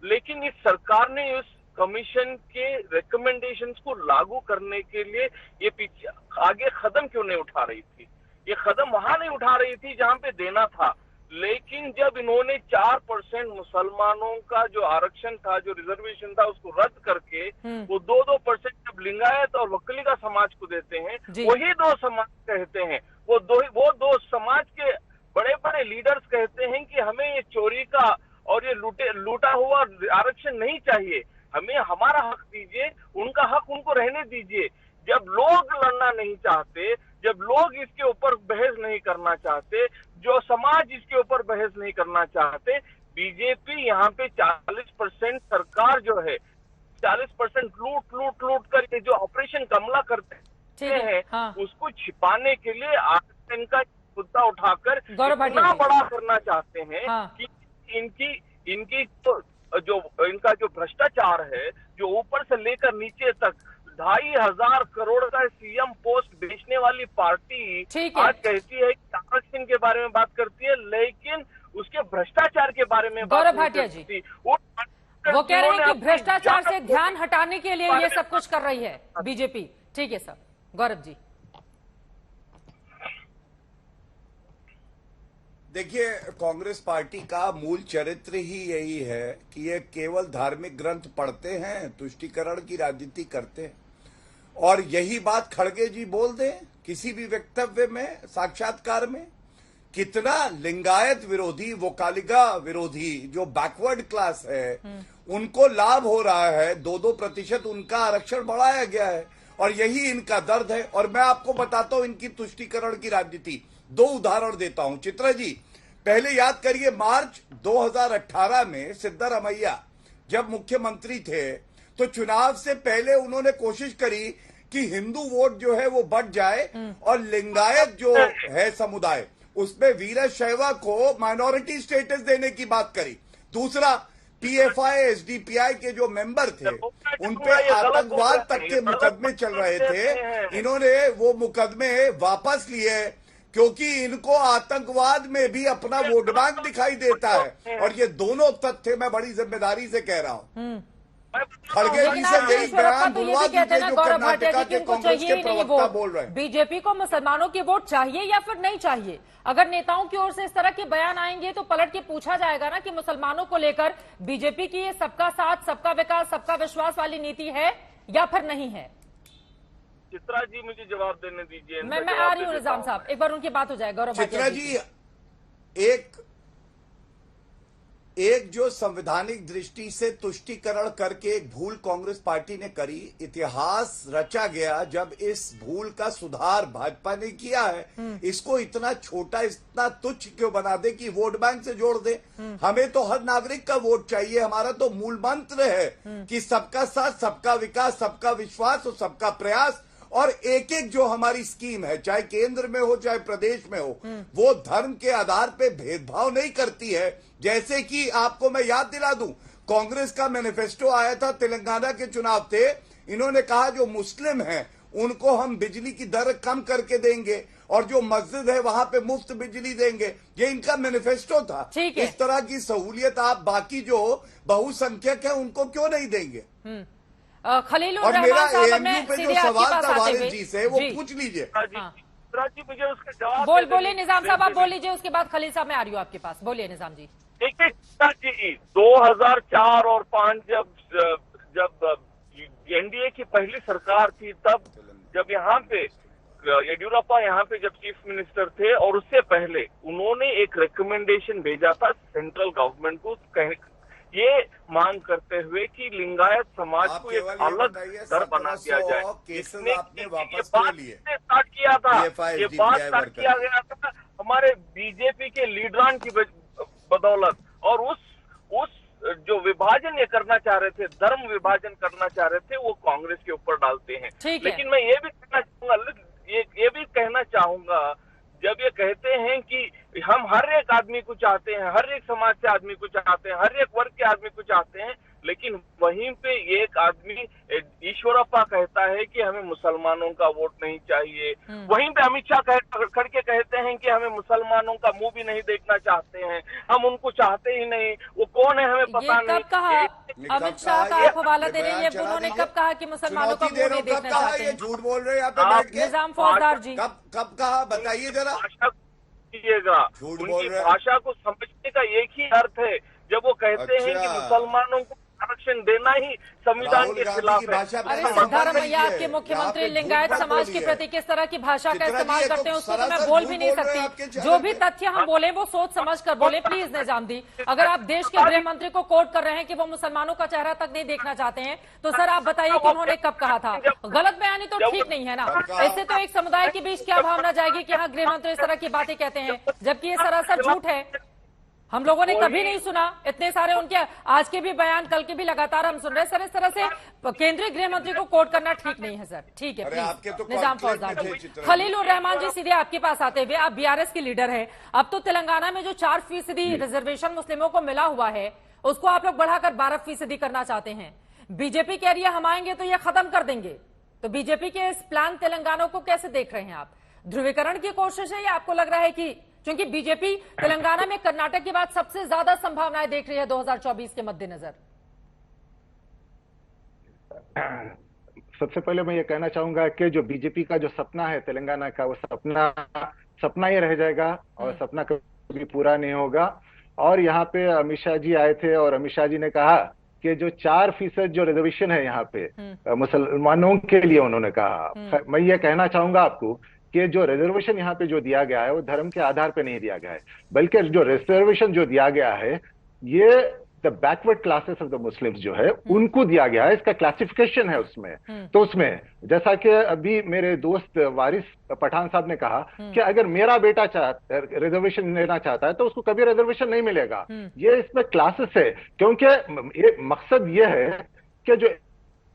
लेकिन इस सरकार ने उस कमीशन के रिकमेंडेशंस को लागू करने के लिए ये पीछे आगे कदम क्यों नहीं उठा रही थी? ये कदम वहां नहीं उठा रही थी जहां पे देना था। लेकिन जब इन्होंने 4% मुसलमानों का जो आरक्षण था, जो रिजर्वेशन था, उसको रद्द करके वो 2% जब लिंगायत और वकलीगा समाज को देते हैं, वही 2 समाज कहते हैं, वो दो समाज के बड़े बड़े लीडर्स कहते हैं कि हमें ये चोरी का और ये लूटा हुआ आरक्षण नहीं चाहिए, हमें हमारा हक दीजिए, उनका हक उनको रहने दीजिए। जब लोग लड़ना नहीं चाहते, जब लोग इसके ऊपर बहस नहीं करना चाहते, जो समाज इसके ऊपर बहस नहीं करना चाहते, बीजेपी यहाँ पे 40% सरकार जो है 40% लूट करके जो ऑपरेशन कमला करते हैं, उसको छिपाने के लिए आरक्षण का मुद्दा उठाकर इतना बड़ा करना चाहते हैं कि इनका जो भ्रष्टाचार है, जो ऊपर से लेकर नीचे तक 2,500 करोड़ का सीएम पोस्ट बेचने वाली पार्टी आज कहती है कि आरक्षण के बारे में बात करती है, लेकिन उसके भ्रष्टाचार के बारे में बात गौरव भाटिया जी वो कह रहे हैं कि भ्रष्टाचार से ध्यान हटाने के लिए ये सब कुछ कर रही है बीजेपी। ठीक है सर, गौरव जी। देखिए, कांग्रेस पार्टी का मूल चरित्र ही यही है कि ये केवल धार्मिक ग्रंथ पढ़ते हैं, तुष्टीकरण की राजनीति करते हैं, और यही बात खड़गे जी बोल दें किसी भी वक्तव्य में, साक्षात्कार में। कितना लिंगायत विरोधी, वोकालिगा विरोधी जो बैकवर्ड क्लास है, उनको लाभ हो रहा है। 2% उनका आरक्षण बढ़ाया गया है और यही इनका दर्द है। और मैं आपको बताता हूं इनकी तुष्टीकरण की राजनीति। 2 उदाहरण देता हूं। चित्रा जी, पहले याद करिए, मार्च 2018 में सिद्धारमैया जब मुख्यमंत्री थे तो चुनाव से पहले उन्होंने कोशिश करी कि हिंदू वोट जो है वो बढ़ जाए और लिंगायत जो है समुदाय, उसमें वीरशैव को माइनॉरिटी स्टेटस देने की बात करी। दूसरा, PFI SDPI के जो मेंबर थे उनपे आतंकवाद तक के मुकदमे चल रहे थे, इन्होंने वो मुकदमे वापस लिए क्योंकि इनको आतंकवाद में भी अपना वोट बैंक दिखाई देता है। और ये दोनों तथ्य मैं बड़ी जिम्मेदारी से कह रहा हूं। खड़गे जी से यही बयान बुलवा दीजिए जो कर्नाटका के कांग्रेस के प्रवक्ता बोल रहे हैं। बीजेपी को मुसलमानों के वोट चाहिए या फिर नहीं चाहिए? अगर नेताओं की ओर से इस तरह के बयान आएंगे तो पलट के पूछा जाएगा ना कि मुसलमानों को लेकर बीजेपी की ये सबका साथ, सबका विकास, सबका विश्वास वाली नीति है या फिर नहीं है? चित्रा जी, मुझे जवाब देने दीजिए। मैं आ रही हूँ निजाम साहब, एक बार उनकी बात हो जाए। गौरव चित्रा जी, एक जो संवैधानिक दृष्टि से तुष्टीकरण करके एक भूल कांग्रेस पार्टी ने करी, इतिहास रचा गया जब इस भूल का सुधार भाजपा ने किया है। इसको इतना छोटा, इतना तुच्छ क्यों बना दे कि वोट बैंक से जोड़ दे? हमें तो हर नागरिक का वोट चाहिए। हमारा तो मूल मंत्र है कि सबका साथ, सबका विकास, सबका विश्वास और सबका प्रयास। और एक एक जो हमारी स्कीम है, चाहे केंद्र में हो चाहे प्रदेश में हो, वो धर्म के आधार पे भेदभाव नहीं करती है। जैसे कि आपको मैं याद दिला दूं, कांग्रेस का मैनिफेस्टो आया था, तेलंगाना के चुनाव थे, इन्होंने कहा जो मुस्लिम हैं उनको हम बिजली की दर कम करके देंगे और जो मस्जिद है वहां पे मुफ्त बिजली देंगे। ये इनका मैनिफेस्टो था। इस तरह की सहूलियत आप बाकी जो बहुसंख्यक है उनको क्यों नहीं देंगे? खलीलुर और मेरा रहमान AMU पे जो सवाल था वारिस जी से, वो पूछ लीजिए। मुझे उसका जवाब बोलिए निजाम साहब, आप बोल लीजिए, उसके बाद खलील साहब मैं आ रही हूँ आपके पास। बोलिए निजाम जी। देखिए, 2004 और 5 जब NDA की पहली सरकार थी, तब जब यहाँ पे येडियुरप्पा यहाँ पे जब चीफ मिनिस्टर थे, और उससे पहले उन्होंने एक रिकमेंडेशन भेजा था सेंट्रल गवर्नमेंट को, ये मांग करते हुए कि लिंगायत समाज को एक अलग दर बना दिया जाए। इसने आपने वापस स्टार्ट किया था, ये बात स्टार्ट किया गया था हमारे बीजेपी के लीडरान की बदौलत। और उस जो विभाजन ये करना चाह रहे थे, धर्म विभाजन करना चाह रहे थे, वो कांग्रेस के ऊपर डालते हैं। लेकिन मैं ये भी कहना चाहूंगा जब ये कहते हैं कि हम हर एक आदमी को चाहते हैं, हर एक समाज से आदमी को चाहते हैं, हर एक वर्ग के आदमी को चाहते हैं, लेकिन वहीं पे एक आदमी ईश्वरप्पा कहता है कि हमें मुसलमानों का वोट नहीं चाहिए। वहीं पे अमित शाह खड़ के कहते हैं कि हमें मुसलमानों का मुंह भी नहीं देखना चाहते हैं, हम उनको चाहते ही नहीं। वो कौन है हमें पता नहीं। कब कहा अमित शाह का आप हवाला दे रहे हैं? उन्होंने कब कहा कि मुसलमानों का मुंह नहीं देखना चाहते हैं? झूठ बोल रहे हैं निजाम फौजदार जी। कब कहा, बताइए जरा। उनकी भाषा को समझने का एक ही अर्थ है, जब वो कहते हैं कि मुसलमानों को आरक्षण देना ही संविधान के खिलाफ है। अरे सिद्धारमैया, आपके मुख्यमंत्री लिंगायत समाज के प्रति किस तरह की भाषा का इस्तेमाल करते हैं उसको तो मैं बोल भी नहीं सकती। जो भी तथ्य हम बोले वो सोच समझ कर बोले प्लीज निजाम दी। अगर आप देश के गृह मंत्री को कोट कर रहे हैं कि वो मुसलमानों का चेहरा तक नहीं देखना चाहते हैं, तो सर आप बताइए कि उन्होंने कब कहा था? गलत बयानी तो ठीक नहीं है ना। इससे तो एक समुदाय के बीच क्या भावना जाएगी कि हाँ गृह मंत्री इस तरह की बातें कहते हैं, जबकि ये सरासर झूठ है। हम लोगों ने कभी नहीं सुना इतने सारे उनके आज के भी बयान, कल के भी लगातार हम सुन रहे हैं। सर इस तरह से केंद्रीय गृह मंत्री को कोट करना ठीक नहीं है सर। ठीक है प्लीज निजाम फौजदार जी। खलीलुर रहमान जी, सीधे आपके पास आते हुए, आप बीआरएस के लीडर हैं। अब तो तेलंगाना में जो 4% रिजर्वेशन मुस्लिमों को मिला हुआ है उसको आप लोग बढ़ाकर 12% करना चाहते हैं। बीजेपी कह रही है हम आएंगे तो ये खत्म कर देंगे। तो बीजेपी के इस प्लान तेलंगाना को कैसे देख रहे हैं आप? ध्रुवीकरण की कोशिश है या आपको लग रहा है कि क्योंकि बीजेपी तेलंगाना में कर्नाटक के बाद सबसे ज्यादा संभावनाएं देख रही है 2024 के मद्देनजर? सबसे पहले मैं ये कहना चाहूंगा कि जो बीजेपी का जो सपना है तेलंगाना का, वो सपना ही रह जाएगा और सपना कभी पूरा नहीं होगा। और यहाँ पे अमित शाह जी आए थे और अमित शाह जी ने कहा कि जो 4% जो रिजर्वेशन है यहाँ पे मुसलमानों के लिए, उन्होंने कहा, मैं ये कहना चाहूंगा आपको कि जो रिजर्वेशन यहाँ पे जो दिया गया है वो धर्म के आधार पे नहीं दिया गया है, बल्कि जो रिजर्वेशन जो दिया गया है ये the backward classes of the Muslims जो है उनको दिया गया है। इसका क्लासिफिकेशन है उसमें। तो उसमें जैसा कि अभी मेरे दोस्त वारिस पठान साहब ने कहा कि अगर मेरा बेटा रिजर्वेशन लेना चाहता है तो उसको कभी रिजर्वेशन नहीं मिलेगा। ये इसमें क्लासेस है, क्योंकि मकसद ये है कि जो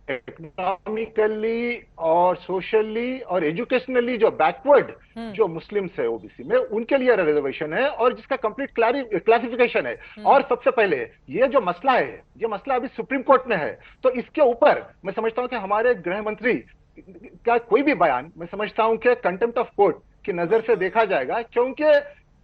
इकोनॉमिकली और सोशली और एजुकेशनली जो बैकवर्ड जो मुस्लिम्स है ओबीसी में, उनके लिए रिजर्वेशन है और जिसका कंप्लीट क्लासिफिकेशन है। और सबसे पहले ये जो मसला है, ये मसला अभी सुप्रीम कोर्ट में है। तो इसके ऊपर मैं समझता हूं कि हमारे गृह मंत्री का कोई भी बयान, मैं समझता हूं कि कंटेम्प्ट ऑफ कोर्ट की नजर से देखा जाएगा, क्योंकि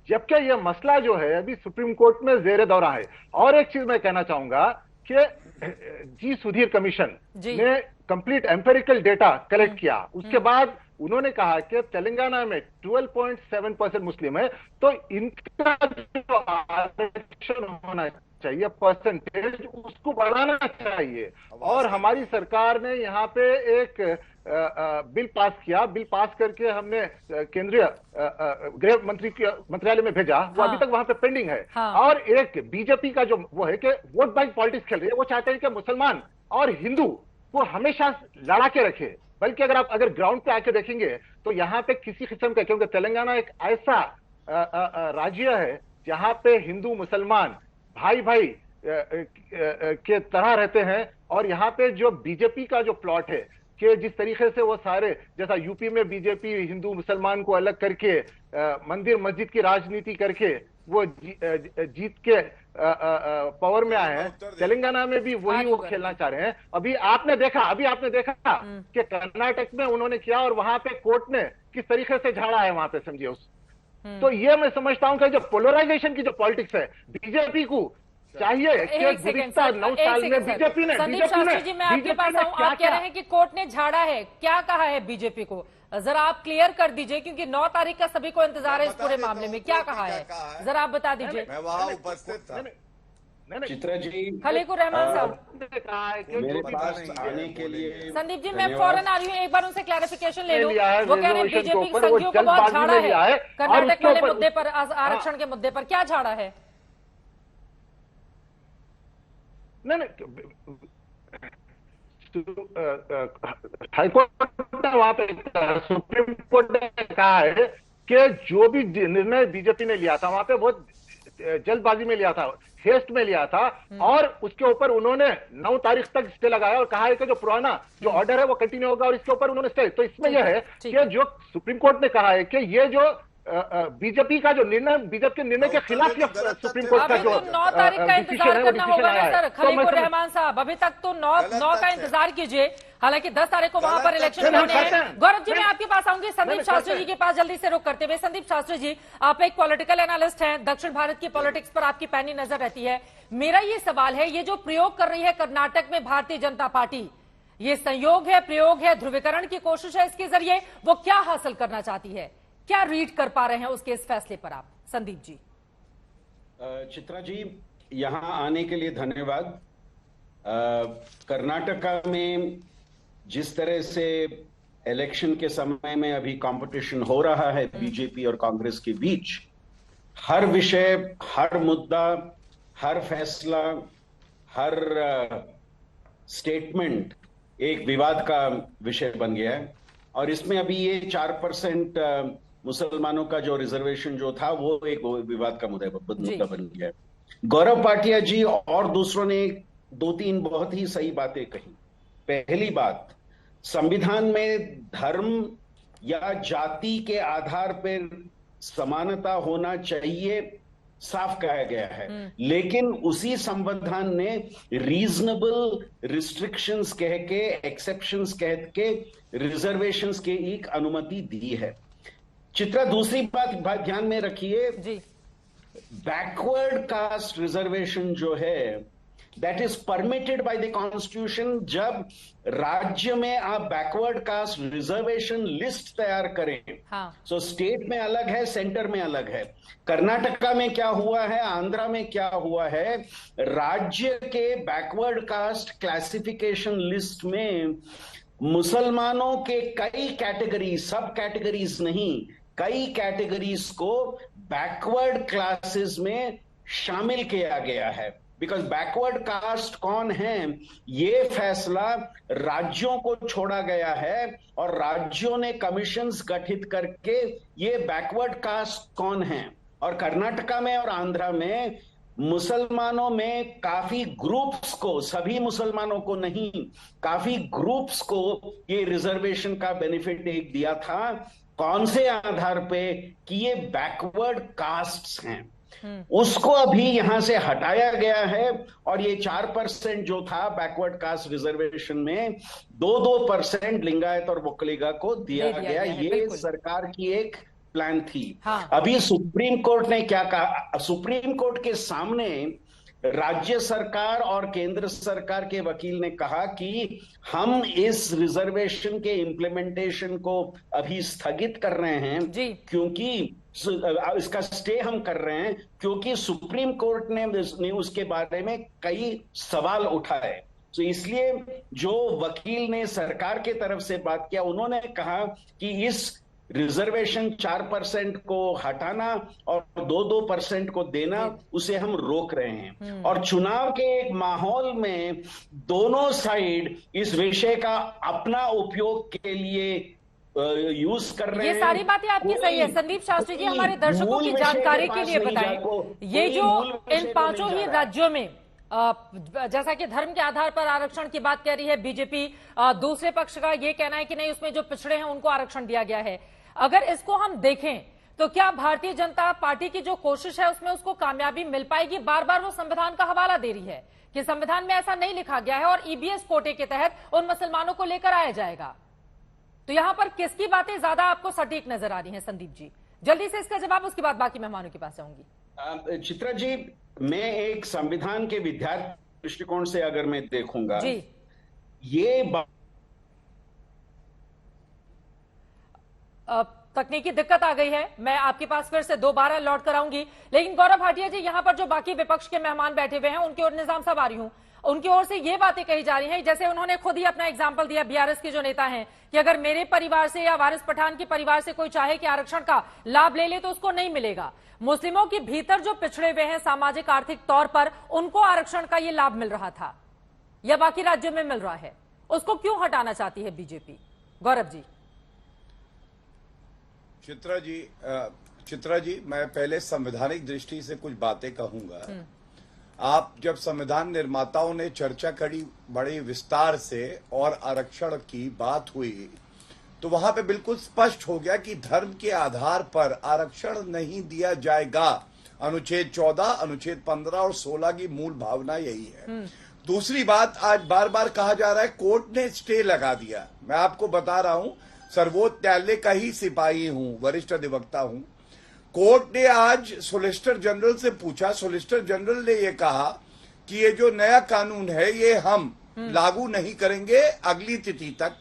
जबकि यह मसला जो है अभी सुप्रीम कोर्ट में जेर दौरा है। और एक चीज मैं कहना चाहूंगा कि जी सुधीर कमीशन ने कंप्लीट एम्पेरिकल डेटा कलेक्ट किया, उसके बाद उन्होंने कहा कि तेलंगाना में 12.7% मुस्लिम है, तो इनका जो आरक्षण होना चाहिए परसेंटेज, उसको बढ़ाना चाहिए। और हमारी सरकार ने यहाँ पे एक बिल पास किया। बिल पास करके हमने केंद्रीय गृह मंत्री के मंत्रालय में भेजा, वो अभी तक वहां पे पेंडिंग है। और एक बीजेपी का जो वो है कि वोट बैंक पॉलिटिक्स खेल रही है, वो चाहते हैं कि मुसलमान और हिंदू को हमेशा लड़ा के रखे। बल्कि अगर ग्राउंड पे आके देखेंगे तो यहाँ पे किसी किस्म का, क्योंकि तेलंगाना एक ऐसा राज्य है जहाँ पे हिंदू मुसलमान भाई भाई के तरह रहते हैं। और यहाँ पे जो बीजेपी का जो प्लॉट है कि जिस तरीके से वो सारे, जैसा यूपी में बीजेपी हिंदू मुसलमान को अलग करके मंदिर मस्जिद की राजनीति करके वो जीत के पावर में आए हैं, तेलंगाना में भी वही वो खेलना चाह रहे हैं। अभी आपने देखा कि कर्नाटक में उन्होंने किया और वहां पे कोर्ट ने किस तरीके से झाड़ा है वहां पे, समझिए उस। तो ये मैं समझता हूं कि जो पोलराइजेशन की जो पॉलिटिक्स है, बीजेपी को चाहिए कि गुज़िश्ता 9 साल में बीजेपी ने संदीप शास्त्री जी, मैं आपके पास आऊं। आप कह रहे हैं कि कोर्ट ने झाड़ा है, क्या कहा है बीजेपी को? जरा आप क्लियर कर दीजिए, क्योंकि 9 तारीख का सभी को इंतजार है इस पूरे मामले में। क्या कहा है जरा आप बता दीजिए। मैं वहां उपस्थित था। चित्रा जी, खलीकुर रहमान साहब मेरे पास आने के लिए संदीप जी मैं फौरन आ रही हूँ, एक बार उनसे क्लैरिफिकेशन ले लूं। वो कह रहे हैं बीजेपी की संघियों को बहुत झाड़ा है कर्नाटक वाले मुद्दे पर, आरक्षण के मुद्दे पर। क्या झाड़ा है? हाईकोर्ट ने वहां पे, सुप्रीम कोर्ट ने कहा है कि जो भी निर्णय बीजेपी ने लिया था वहां पे बहुत जल्दबाजी में लिया था, हेस्ट में लिया था, और उसके ऊपर उन्होंने 9 तारीख तक स्टे लगाया और कहा है कि जो पुराना जो ऑर्डर है वो कंटिन्यू होगा, और इसके ऊपर उन्होंने स्टे। तो इसमें यह है कि जो सुप्रीम कोर्ट ने कहा है कि ये जो बीजेपी का जो निर्णय, बीजेपी के निर्णय के खिलाफ ये सुप्रीम कोर्ट का जो 9 तारीख का इंतजार करना होगा ना सर खलीकुर रहमान साहब। अभी तक तो 9 का इंतजार कीजिए, हालांकि 10 तारीख को वहां पर इलेक्शन होने हैं। गौरव जी, मैं आपके पास आऊंगी संदीप शास्त्री जी के पास जल्दी से रुक करते हुए। संदीप शास्त्री जी, आप एक पॉलिटिकल एनालिस्ट हैं, दक्षिण भारत की पॉलिटिक्स पर आपकी पैनी नजर रहती है। मेरा ये सवाल है, ये जो प्रयोग कर रही है कर्नाटक में भारतीय जनता पार्टी, ये संयोग है, प्रयोग है, ध्रुवीकरण की कोशिश है, इसके जरिए वो क्या हासिल करना चाहती है? क्या रीड कर पा रहे हैं उसके इस फैसले पर आप, संदीप जी? चित्रा जी, यहां आने के लिए धन्यवाद। कर्नाटका में जिस तरह से इलेक्शन के समय में अभी कंपटीशन हो रहा है बीजेपी और कांग्रेस के बीच, हर विषय, हर मुद्दा, हर फैसला, हर स्टेटमेंट एक विवाद का विषय बन गया है। और इसमें अभी ये 4% मुसलमानों का जो रिजर्वेशन जो था वो एक विवाद का मुद्दा बन गया है। गौरव पाटिया जी और दूसरों ने 2-3 बहुत ही सही बातें कही। पहली बात, संविधान में धर्म या जाति के आधार पर समानता होना चाहिए, साफ कहा गया है, लेकिन उसी संविधान ने रीजनेबल रिस्ट्रिक्शंस कह के, एक्सेप्शंस कह के रिजर्वेशंस के एक अनुमति दी है। चित्रा, दूसरी बात ध्यान में रखिए, बैकवर्ड कास्ट रिजर्वेशन जो है that is permitted by the constitution. जब राज्य में आप बैकवर्ड कास्ट रिजर्वेशन लिस्ट तैयार करें, सो स्टेट में अलग है, सेंटर में अलग है। कर्नाटका में क्या हुआ है, आंध्रा में क्या हुआ है, राज्य के बैकवर्ड कास्ट क्लासिफिकेशन लिस्ट में मुसलमानों के कई कैटेगरी, सब कैटेगरीज नहीं, कई कैटेगरीज को बैकवर्ड क्लासेस में शामिल किया गया है। बिकॉज बैकवर्ड कास्ट कौन है, ये फैसला राज्यों को छोड़ा गया है और राज्यों ने कमीशंस गठित करके ये बैकवर्ड कास्ट कौन है। और कर्नाटका में और आंध्रा में मुसलमानों में काफी ग्रुप्स को, सभी मुसलमानों को नहीं, काफी ग्रुप्स को ये रिजर्वेशन का बेनिफिट एक दिया था। कौन से आधार पे कि ये बैकवर्ड कास्ट्स हैं, उसको अभी यहां से हटाया गया है। और ये 4% जो था बैकवर्ड कास्ट रिजर्वेशन में, 2% लिंगायत और वोकलिगा को दिया गया। ये सरकार की एक प्लान थी। अभी सुप्रीम कोर्ट ने क्या कहा, सुप्रीम कोर्ट के सामने राज्य सरकार और केंद्र सरकार के वकील ने कहा कि हम इस रिजर्वेशन के इम्प्लीमेंटेशन को अभी स्थगित कर रहे हैं, क्योंकि इसका स्टे हम कर रहे हैं क्योंकि सुप्रीम कोर्ट ने उसके बारे में कई सवाल उठाए। तो इसलिए जो वकील ने सरकार के तरफ से बात किया, उन्होंने कहा कि इस रिजर्वेशन 4% को हटाना और 2% को देना, उसे हम रोक रहे हैं। और चुनाव के एक माहौल में दोनों साइड इस विषय का अपना उपयोग के लिए यूज कर रहे हैं। ये सारी बातें आपकी सही है। संदीप शास्त्री जी, हमारे दर्शकों की जानकारी के लिए बताएं, ये जो इन 5 ही राज्यों में जैसा कि धर्म के आधार पर आरक्षण की बात कर रही है बीजेपी, दूसरे पक्ष का ये कहना है कि नहीं, उसमें जो पिछड़े हैं उनको आरक्षण दिया गया है। अगर इसको हम देखें तो क्या भारतीय जनता पार्टी की जो कोशिश है उसमें उसको कामयाबी मिल पाएगी? बार बार वो संविधान का हवाला दे रही है कि संविधान में ऐसा नहीं लिखा गया है और ईबीएस कोटे के तहत उन मुसलमानों को लेकर आया जाएगा। तो यहां पर किसकी बातें ज्यादा आपको सटीक नजर आ रही हैं? संदीप जी, जल्दी से इसका जवाब, उसके बाद बाकी मेहमानों के पास जाऊंगी। चित्रा जी, मैं एक संविधान के विद्यार्थी दृष्टिकोण से अगर मैं देखूंगा जी, ये तकनीकी दिक्कत आ गई है, मैं आपके पास फिर से दोबारा लौट कर आऊंगी। लेकिन गौरव भाटिया जी, यहां पर जो बाकी विपक्ष के मेहमान बैठे हुए हैं उनकी ओर निजाम साहब आ रही हूं, उनकी ओर से ये बातें कही जा रही हैं, जैसे उन्होंने खुद ही अपना एग्जाम्पल दिया, बीआरएस के जो नेता हैं, कि अगर मेरे परिवार से या वारिस पठान के परिवार से कोई चाहे कि आरक्षण का लाभ ले ले तो उसको नहीं मिलेगा। मुस्लिमों के भीतर जो पिछड़े हुए हैं सामाजिक आर्थिक तौर पर, उनको आरक्षण का ये लाभ मिल रहा था या बाकी राज्यों में मिल रहा है, उसको क्यों हटाना चाहती है बीजेपी? गौरव जी। चित्रा जी, चित्रा जी, मैं पहले संवैधानिक दृष्टि से कुछ बातें कहूंगा। आप जब संविधान निर्माताओं ने चर्चा करी बड़े विस्तार से और आरक्षण की बात हुई, तो वहां पे बिल्कुल स्पष्ट हो गया कि धर्म के आधार पर आरक्षण नहीं दिया जाएगा। अनुच्छेद 14, अनुच्छेद 15 और 16 की मूल भावना यही है। दूसरी बात, आज बार बार कहा जा रहा है कोर्ट ने स्टे लगा दिया। मैं आपको बता रहा हूं, सर्वोच्च न्यायालय का ही सिपाही हूं, वरिष्ठ अधिवक्ता हूं। कोर्ट ने आज सोलिसिटर जनरल से पूछा, सोलिसिटर जनरल ने यह कहा कि ये जो नया कानून है ये हम लागू नहीं करेंगे अगली तिथि तक।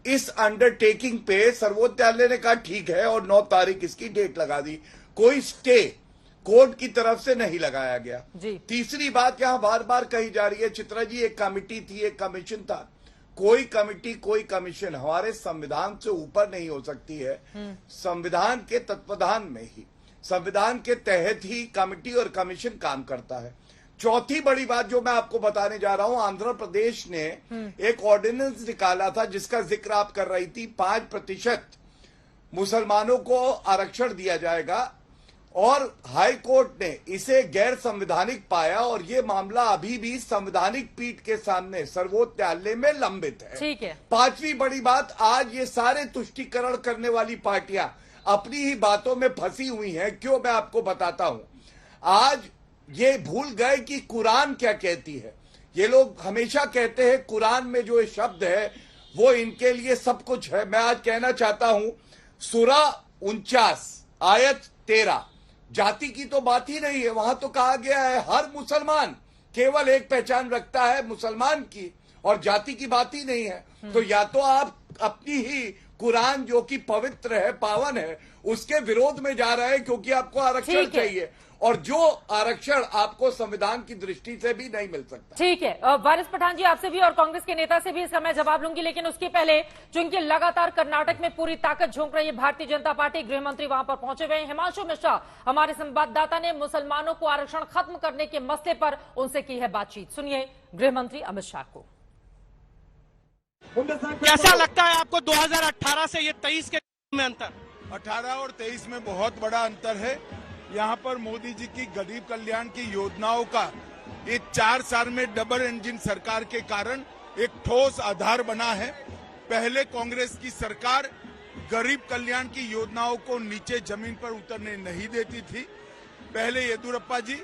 इस अंडरटेकिंग पे सर्वोच्च न्यायालय ने कहा ठीक है और 9 तारीख इसकी डेट लगा दी। कोई स्टे कोर्ट की तरफ से नहीं लगाया गया। तीसरी बात यहां बार बार कही जा रही है चित्रा जी, एक कमेटी थी, एक कमीशन था। कोई कमेटी, कोई कमीशन हमारे संविधान से ऊपर नहीं हो सकती है। संविधान के तत्वाधान में ही, संविधान के तहत ही कमेटी और कमीशन काम करता है। चौथी बड़ी बात जो मैं आपको बताने जा रहा हूं, आंध्र प्रदेश ने एक ऑर्डिनेंस निकाला था जिसका जिक्र आप कर रही थी। 5% मुसलमानों को आरक्षण दिया जाएगा और हाई कोर्ट ने इसे गैर संवैधानिक पाया और ये मामला अभी भी संवैधानिक पीठ के सामने सर्वोच्च न्यायालय में लंबित है। ठीक है। पांचवी बड़ी बात, आज ये सारे तुष्टीकरण करने वाली पार्टियां अपनी ही बातों में फंसी हुई हैं। क्यों, मैं आपको बताता हूं। आज ये भूल गए कि कुरान क्या कहती है। ये लोग हमेशा कहते हैं कुरान में जो शब्द है वो इनके लिए सब कुछ है। मैं आज कहना चाहता हूं, सूरा 49 आयत 13, जाति की तो बात ही नहीं है। वहां तो कहा गया है हर मुसलमान केवल एक पहचान रखता है मुसलमान की, और जाति की बात ही नहीं है। तो या तो आप अपनी ही कुरान जो कि पवित्र है, पावन है, उसके विरोध में जा रहे हैं क्योंकि आपको आरक्षण चाहिए, और जो आरक्षण आपको संविधान की दृष्टि से भी नहीं मिल सकता। ठीक है, वारिस पठान जी आपसे भी और कांग्रेस के नेता से भी इसका मैं जवाब लूंगी, लेकिन उसके पहले चूंकि लगातार कर्नाटक में पूरी ताकत झोंक रही है भारतीय जनता पार्टी, गृह मंत्री वहां पर पहुंचे हुए हैं। हिमांशु मिश्रा हमारे संवाददाता ने मुसलमानों को आरक्षण खत्म करने के मसले पर उनसे की है बातचीत। सुनिए गृह मंत्री अमित शाह को। कैसा लगता है आपको 2018 से ये 23 के में अंतर? 18 और 23 में बहुत बड़ा अंतर है। यहाँ पर मोदी जी की गरीब कल्याण की योजनाओं का ये 4 साल में डबल इंजन सरकार के कारण एक ठोस आधार बना है। पहले कांग्रेस की सरकार गरीब कल्याण की योजनाओं को नीचे जमीन पर उतरने नहीं देती थी। पहले येदियुरप्पा जी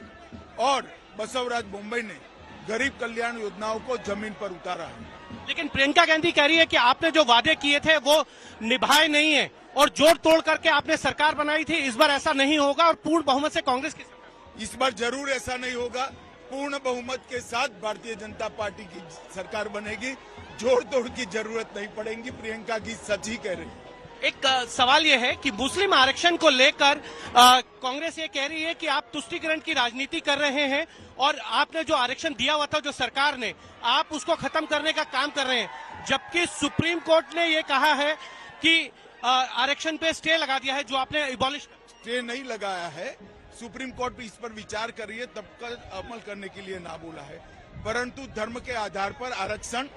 और बसवराज बोम्मई ने गरीब कल्याण योजनाओं को जमीन पर उतारा है। लेकिन प्रियंका गांधी कह रही है कि आपने जो वादे किए थे वो निभाए नहीं है और जोड़ तोड़ करके आपने सरकार बनाई थी। इस बार ऐसा नहीं होगा और पूर्ण बहुमत से कांग्रेस की सरकार। इस बार जरूर ऐसा नहीं होगा। पूर्ण बहुमत के साथ भारतीय जनता पार्टी की सरकार बनेगी। जोड़ तोड़ की जरूरत नहीं पड़ेगी। प्रियंका की सच ही कह रही है। एक सवाल यह है कि मुस्लिम आरक्षण को लेकर कांग्रेस ये कह रही है कि आप तुष्टीकरण की राजनीति कर रहे हैं और आपने जो आरक्षण दिया हुआ था जो सरकार ने, आप उसको खत्म करने का काम कर रहे हैं, जबकि सुप्रीम कोर्ट ने ये कहा है कि आरक्षण पे स्टे लगा दिया है जो आपने एबॉलिश। स्टे नहीं लगाया है, सुप्रीम कोर्ट इस पर विचार कर रही है, तब तक अमल करने के लिए ना बोला है। परंतु धर्म के आधार पर आरक्षण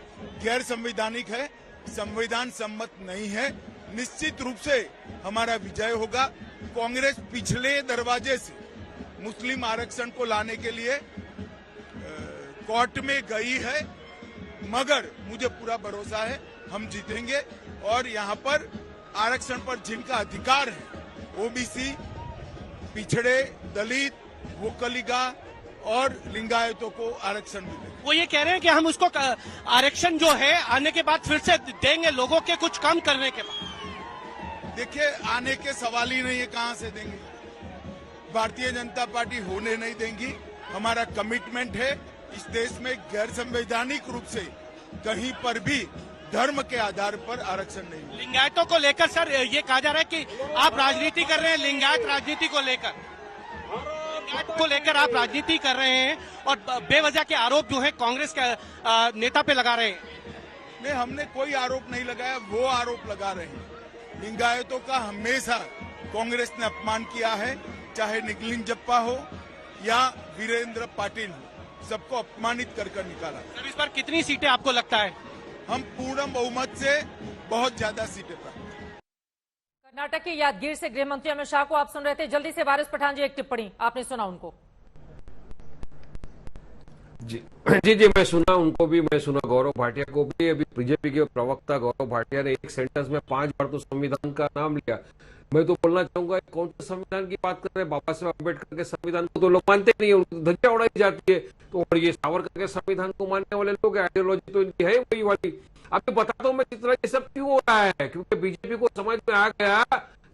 गैर संवैधानिक है, संविधान सम्मत नहीं है। निश्चित रूप से हमारा विजय होगा। कांग्रेस पिछले दरवाजे से मुस्लिम आरक्षण को लाने के लिए कोर्ट में गई है, मगर मुझे पूरा भरोसा है हम जीतेंगे। और यहाँ पर आरक्षण पर जिनका अधिकार है, ओबीसी, पिछड़े, दलित, वोकलिगा और लिंगायतों को आरक्षण मिलेगा। वो ये कह रहे हैं कि हम उसको आरक्षण जो है आने के बाद फिर से देंगे लोगों के कुछ कम करने के बाद। देखिए, आने के सवाल ही नहीं है, कहां से देंगे। भारतीय जनता पार्टी होने नहीं देंगी। हमारा कमिटमेंट है इस देश में गैर संवैधानिक रूप से कहीं पर भी धर्म के आधार पर आरक्षण नहीं। लिंगायतों को लेकर सर ये कहा जा रहा है कि आप राजनीति कर रहे हैं, लिंगायत राजनीति को लेकर आप राजनीति कर रहे हैं और बेवजह के आरोप जो है कांग्रेस के नेता पे लगा रहे हैं। नहीं, हमने कोई आरोप नहीं लगाया, वो आरोप लगा रहे हैं। लिंगायतों का हमेशा कांग्रेस ने अपमान किया है, चाहे निकलिंगजप्पा हो या वीरेंद्र पाटिल हो, सबको अपमानित कर निकाला। सर इस बार कितनी सीटें आपको लगता है? हम पूर्ण बहुमत से बहुत ज्यादा सीटें प्राप्त। कर्नाटक के यादगीर से गृह मंत्री अमित शाह को आप सुन रहे थे। जल्दी से वारिस पठान जी एक टिप्पणी आपने सुना उनको। जी मैं सुना उनको भी, मैं सुना गौरव भाटिया को भी। अभी बीजेपी के प्रवक्ता गौरव भाटिया ने एक सेंटेंस में 5 बार तो संविधान का नाम लिया। मैं तो बोलना चाहूंगा कौन से संविधान की बात कर रहे हैं? बाबा साहेब अम्बेडकर के संविधान को तो लोग मानते नहीं है, धज्जियां उड़ाई जाती है। तो और ये सावरकर के संविधान को मानने वाले लोग, आइडियोलॉजी तो इनकी है वही वाली। अभी बताता हूँ मैं कितना ये सब क्यों हो रहा है, क्योंकि बीजेपी को समझ में आ गया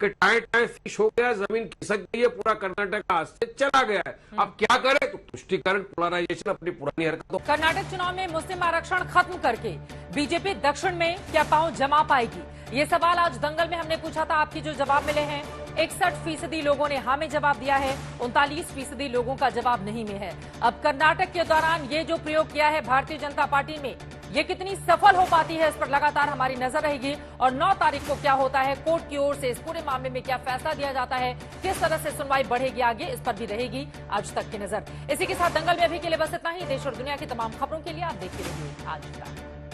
कि टाइम फिश हो गया, जमीन खिसक गई है, पूरा कर्नाटक हाथ से चला गया है। अब क्या करे? तो तुष्टीकरण, पोलराइजेशन, अपनी पुरानी हरकतों। कर्नाटक चुनाव में मुस्लिम आरक्षण खत्म करके बीजेपी दक्षिण में क्या पांव जमा पाएगी? ये सवाल आज दंगल में हमने पूछा था। आपकी जो जवाब मिले हैं, 61% लोगों ने हाँ में जवाब दिया है, 39% लोगों का जवाब नहीं में है। अब कर्नाटक के दौरान ये जो प्रयोग किया है भारतीय जनता पार्टी में, ये कितनी सफल हो पाती है, इस पर लगातार हमारी नजर रहेगी। और 9 तारीख को क्या होता है, कोर्ट की ओर से इस पूरे मामले में क्या फैसला दिया जाता है, किस तरह से सुनवाई बढ़ेगी आगे, इस पर भी रहेगी आज तक की नजर। इसी के साथ दंगल में अभी के लिए बस इतना ही। देश और दुनिया की तमाम खबरों के लिए आप देखते रहिए आज तक।